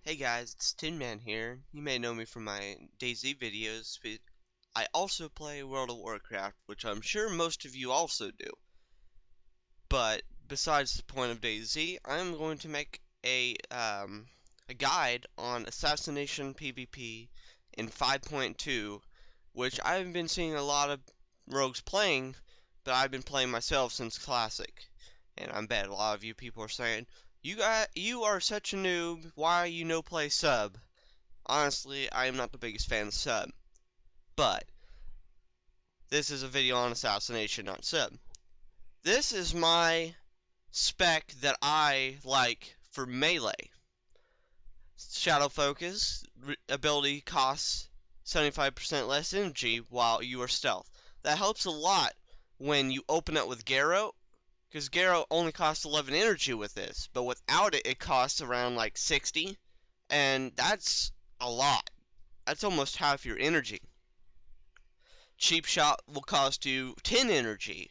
Hey guys, it's Tinman here. You may know me from my DayZ videos, but I also play World of Warcraft, which I'm sure most of you also do. But besides the point of DayZ, I'm going to make a guide on Assassination PvP in 5.2, which I've been seeing a lot of rogues playing, but I've been playing myself since Classic. And I bet a lot of you people are saying, you are such a noob, why you no play sub? Honestly, I am not the biggest fan of sub. But this is a video on Assassination, not sub. This is my spec that I like for melee. Shadow Focus ability costs 75% less energy while you are stealth. That helps a lot when you open up with Garrow, because Garrow only costs 11 energy with this, but without it, it costs around like 60, and that's a lot. That's almost half your energy. Cheap Shot will cost you 10 energy,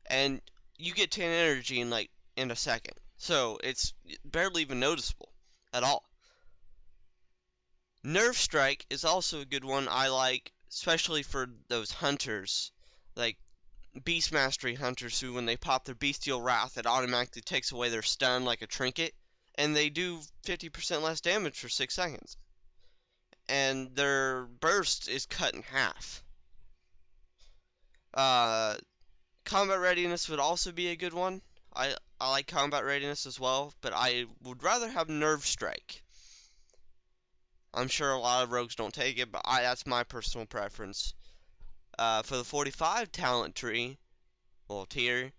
and you get 10 energy in a second. So it's barely even noticeable at all. Nerve Strike is also a good one I like, especially for those hunters, like Beast Mastery hunters who, when they pop their Bestial Wrath, it automatically takes away their stun like a trinket, and they do 50% less damage for 6 seconds. And their burst is cut in half. Combat Readiness would also be a good one. I like Combat Readiness as well, but I would rather have Nerve Strike. I'm sure a lot of rogues don't take it, but that's my personal preference. For the 45 talent tree, well, tier,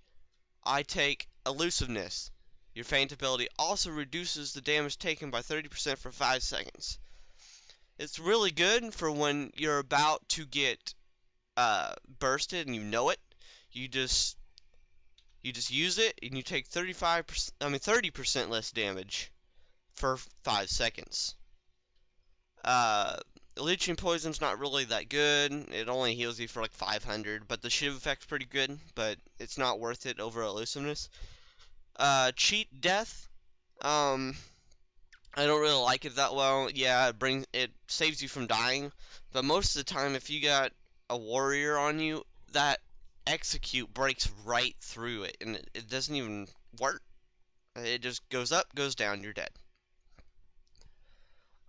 I take Elusiveness. Your feint ability also reduces the damage taken by 30% for 5 seconds. It's really good for when you're about to get bursted and you know it. You just use it and you take 30% less damage for 5 seconds. Leeching Poison's not really that good. It only heals you for like 500, but the shiv effect's pretty good, but it's not worth it over Elusiveness. Cheat Death. I don't really like it that well. Yeah, it saves you from dying, but most of the time, if you got a warrior on you, that execute breaks right through it, and it doesn't even work. It just goes up, goes down, you're dead.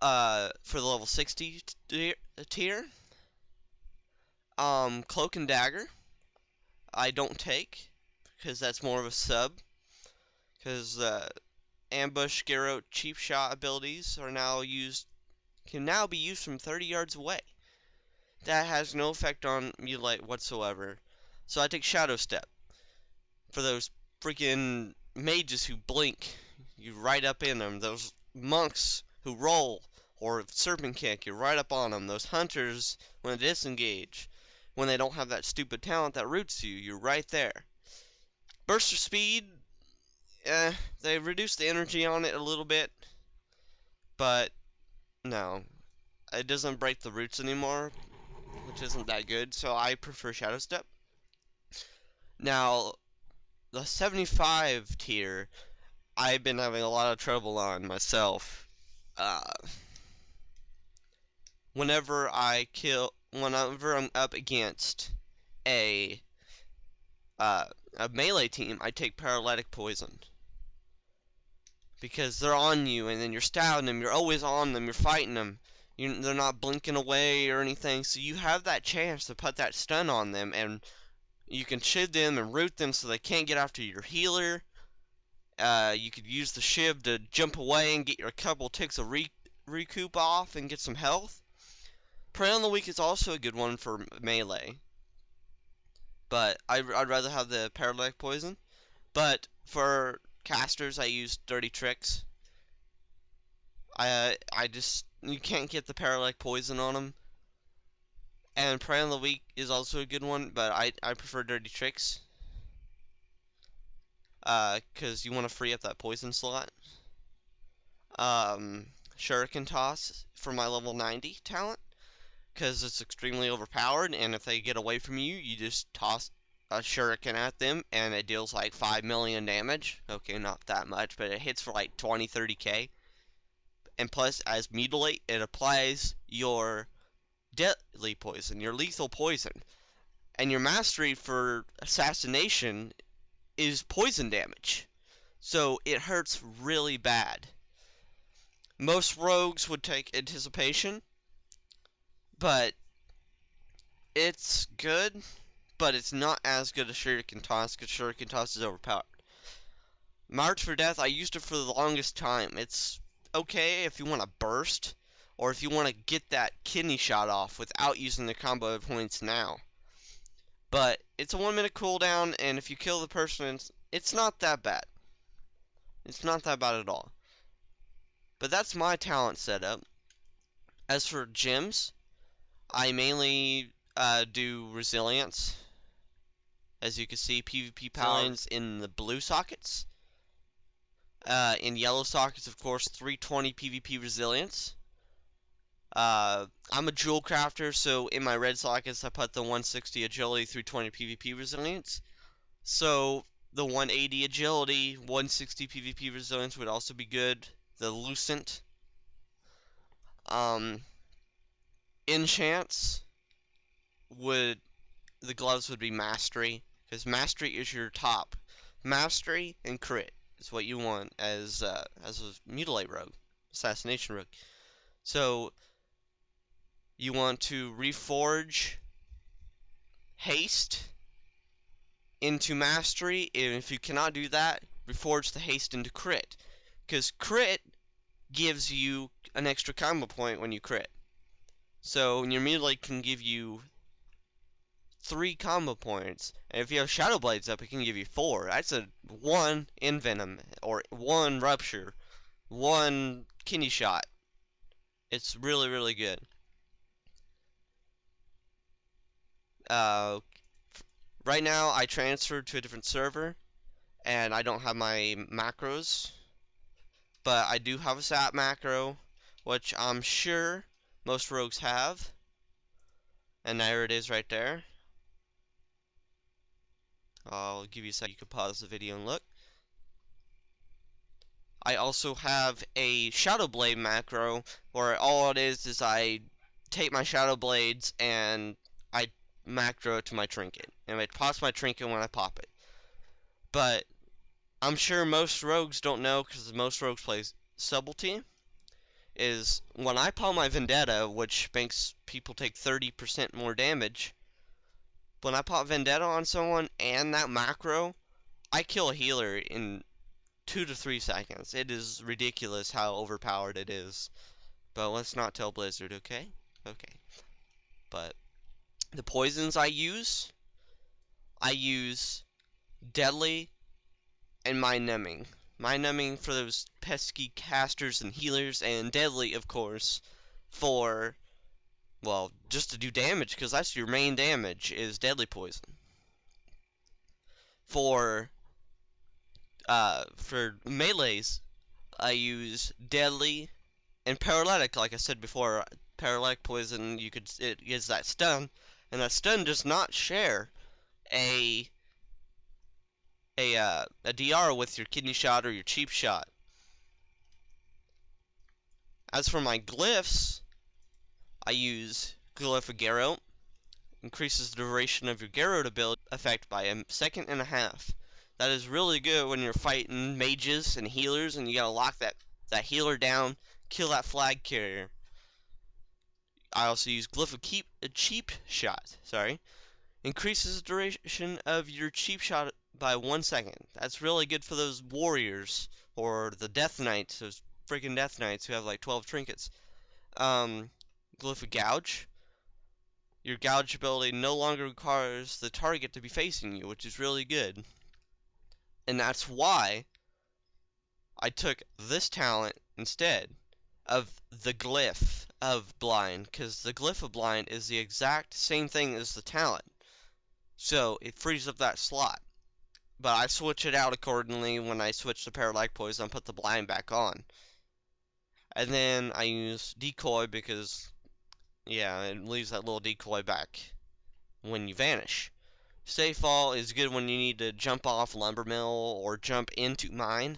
For the level 60 tier, Cloak and Dagger, I don't take, because that's more of a sub, because Ambush, Garrote, Cheap Shot abilities can now be used from 30 yards away. That has no effect on melee whatsoever. So I take Shadow Step. For those freaking mages who blink, you right up in them. Those monks who roll, or Serpent Kick, you're right up on them. Those hunters, when they disengage, when they don't have that stupid talent that roots you, you're right there. Burst of Speed, they reduce the energy on it a little bit, but no, it doesn't break the roots anymore, which isn't that good, so I prefer Shadow Step. Now, the 75 tier, I've been having a lot of trouble on myself. Whenever I'm up against a melee team, I take Paralytic Poison. Because they're on you, and then you're stabbing them, you're always on them, you're fighting them. They're not blinking away or anything, so you have that chance to put that stun on them, and you can shiv them and root them so they can't get after your healer. You could use the shiv to jump away and get your couple ticks of recoup off and get some health. Prey on the Weak is also a good one for melee, but I'd rather have the Paralytic Poison. But for casters, I use Dirty Tricks. You can't get the Paralytic Poison on them. And Prey on the Weak is also a good one, but I prefer Dirty Tricks. Because you want to free up that poison slot. Shuriken Toss for my level 90 talent, because it's extremely overpowered, and if they get away from you, you just toss a shuriken at them, and it deals like 5 million damage. Okay, not that much, but it hits for like 20-30k. and plus as Mutilate, it applies your deadly poison, your lethal poison. And your mastery for Assassination is poison damage. So it hurts really bad. Most rogues would take Anticipation, but it's good, but it's not as good as Shuriken Toss, because Shuriken Toss is overpowered. March for Death, I used it for the longest time. It's okay if you want to burst, or if you want to get that kidney shot off without using the combo points now. But it's a 1 minute cooldown, and if you kill the person, it's not that bad. It's not that bad at all. But that's my talent setup. As for gems, I mainly do Resilience. As you can see, PvP power in the blue sockets. In yellow sockets, of course, 320 PvP Resilience. I'm a jewel crafter, so in my red sockets, I put the 160 Agility, 320 PvP Resilience. So the 180 Agility, 160 PvP Resilience would also be good. The Lucent. Enchants would, the gloves would be Mastery, because Mastery is your top. Mastery and Crit is what you want as a Mutilate rogue, Assassination rogue. So you want to reforge Haste into Mastery, and if you cannot do that, reforge the Haste into Crit, because Crit gives you an extra combo point when you crit. So your Mutilate can give you 3 combo points, and if you have Shadow Blades up, it can give you 4. That's a 1 Envenom, or 1 Rupture, 1 Kidney Shot. It's really, really good. Right now, I transferred to a different server, and I don't have my macros, but I do have a SAT macro, which I'm sure most rogues have, and there it is right there. I'll give you a second, you can pause the video and look. I also have a Shadow Blade macro, where all it is I take my Shadow Blades and I macro it to my trinket. And it pops my trinket when I pop it. But I'm sure most rogues don't know, because most rogues play Subtlety, is when I pop my Vendetta, which makes people take 30% more damage, when I pop Vendetta on someone and that macro, I kill a healer in 2 to 3 seconds. It is ridiculous how overpowered it is. But let's not tell Blizzard, okay? Okay. But the poisons I use Deadly and Mind Numbing. Mind Numbing for those pesky casters and healers, and Deadly, of course, for, well, just to do damage, because that's your main damage, is Deadly Poison. For melees, I use Deadly and Paralytic. Like I said before, Paralytic Poison, it gives that stun, and that stun does not share a DR with your Kidney Shot or your Cheap Shot. As for my glyphs, I use Glyph of Garrote. Increases the duration of your Garrote ability effect by 1.5 seconds. That is really good when you're fighting mages and healers and you gotta lock that healer down, kill that flag carrier. I also use Glyph of Cheap Shot. Increases the duration of your Cheap Shot by 1 second. That's really good for those warriors or the Death Knights, those freaking Death Knights who have like 12 trinkets. Glyph of Gouge. Your Gouge ability no longer requires the target to be facing you, which is really good. And that's why I took this talent instead of the Glyph of Blind, because the Glyph of Blind is the exact same thing as the talent. So it frees up that slot. But I switch it out accordingly when I switch to Paralytic Poison and put the Blind back on. And then I use Decoy because, yeah, it leaves that little decoy back when you vanish. Stay Fall is good when you need to jump off Lumbermill or jump into Mine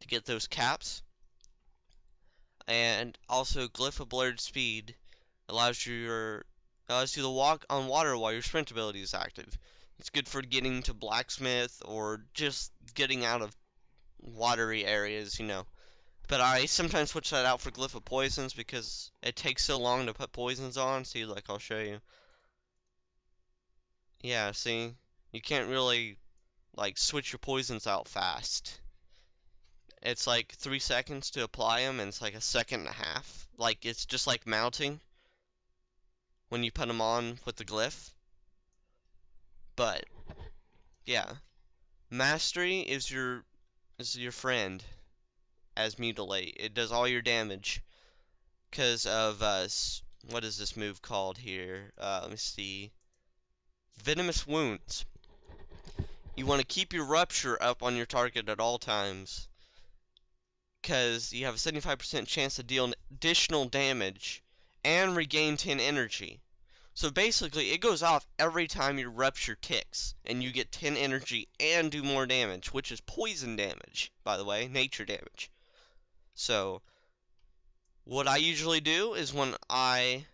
to get those caps. And also glyph of blurred speed allows you to walk on water while your sprint ability is active. It's good for getting to blacksmith or just getting out of watery areas, you know. But I sometimes switch that out for glyph of poisons because it takes so long to put poisons on. See, like I'll show you. Yeah, see, you can't really like switch your poisons out fast. It's like 3 seconds to apply them, and it's like a second and a half. Like it's just like mounting when you put them on with the glyph. But yeah, mastery is your friend as mutilate. It does all your damage because of what is this move called here? Let me see. Venomous wounds. You want to keep your rupture up on your target at all times because you have a 75% chance to deal additional damage and regain 10 energy. So basically, it goes off every time your rupture ticks, and you get 10 energy and do more damage, which is poison damage, by the way, nature damage. So, what I usually do is here,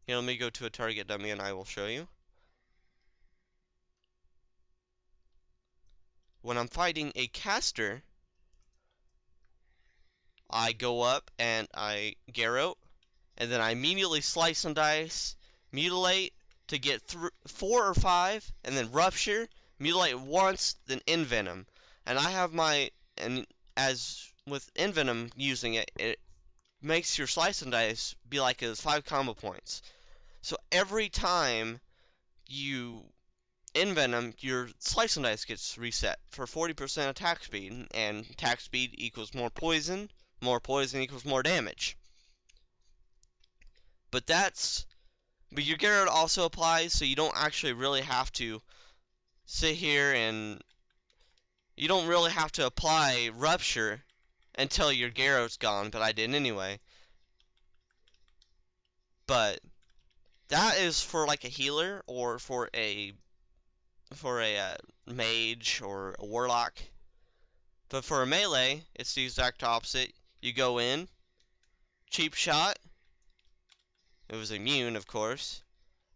let me go to a target dummy and I will show you. When I'm fighting a caster, I go up and I Gyaro, and then I immediately slice and dice, mutilate to get 4 or 5, and then rupture, mutilate once, then envenom. And as with envenom using it, it makes your slice and dice be like it's 5 combo points. So every time you envenom, your slice and dice gets reset for 40% attack speed, and attack speed equals more poison equals more damage. But your Garrett also applies, so you don't actually really have to sit here and you don't really have to apply Rupture until your Garrote's gone, but I did anyway. But that is for like a healer or for a mage or a warlock. But for a melee, it's the exact opposite. You go in, cheap shot. It was immune, of course.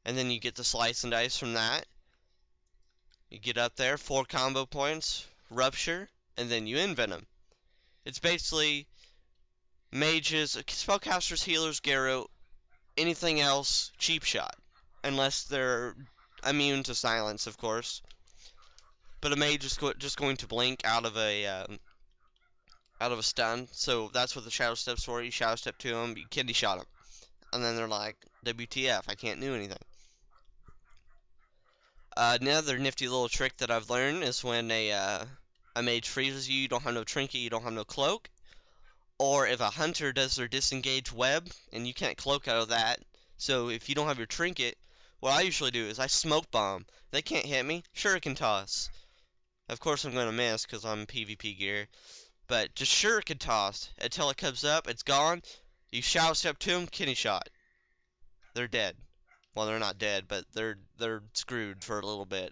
And then you get the slice and dice from that. You get up there, 4 combo points, rupture, and then you envenom. It's basically mages, spellcasters, healers, Gyaro, anything else, cheap shot. Unless they're immune to silence, of course. But a mage is just going to blink out of a stun, so that's what the shadow step's for. You shadow step to them, you kidney shot them. And then they're like, WTF, I can't do anything. Another nifty little trick that I've learned is when a mage freezes you, you don't have no trinket, you don't have no cloak. Or if a hunter does their disengage web, and you can't cloak out of that. So if you don't have your trinket, what I usually do is I smoke bomb. They can't hit me, shuriken toss. Of course I'm going to miss because I'm PvP gear. But just shuriken toss until it comes up, it's gone. You shadow step to them, kidney shot. They're dead. Well, they're not dead, but they're screwed for a little bit.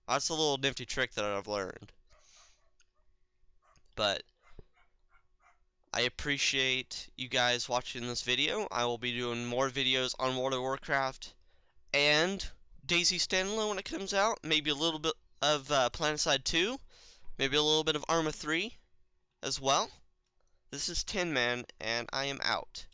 That's a little nifty trick that I've learned. But I appreciate you guys watching this video. I will be doing more videos on World of Warcraft and DayZ Standalone when it comes out. Maybe a little bit of PlanetSide 2. Maybe a little bit of Arma 3 as well. This is Tinman, and I am out.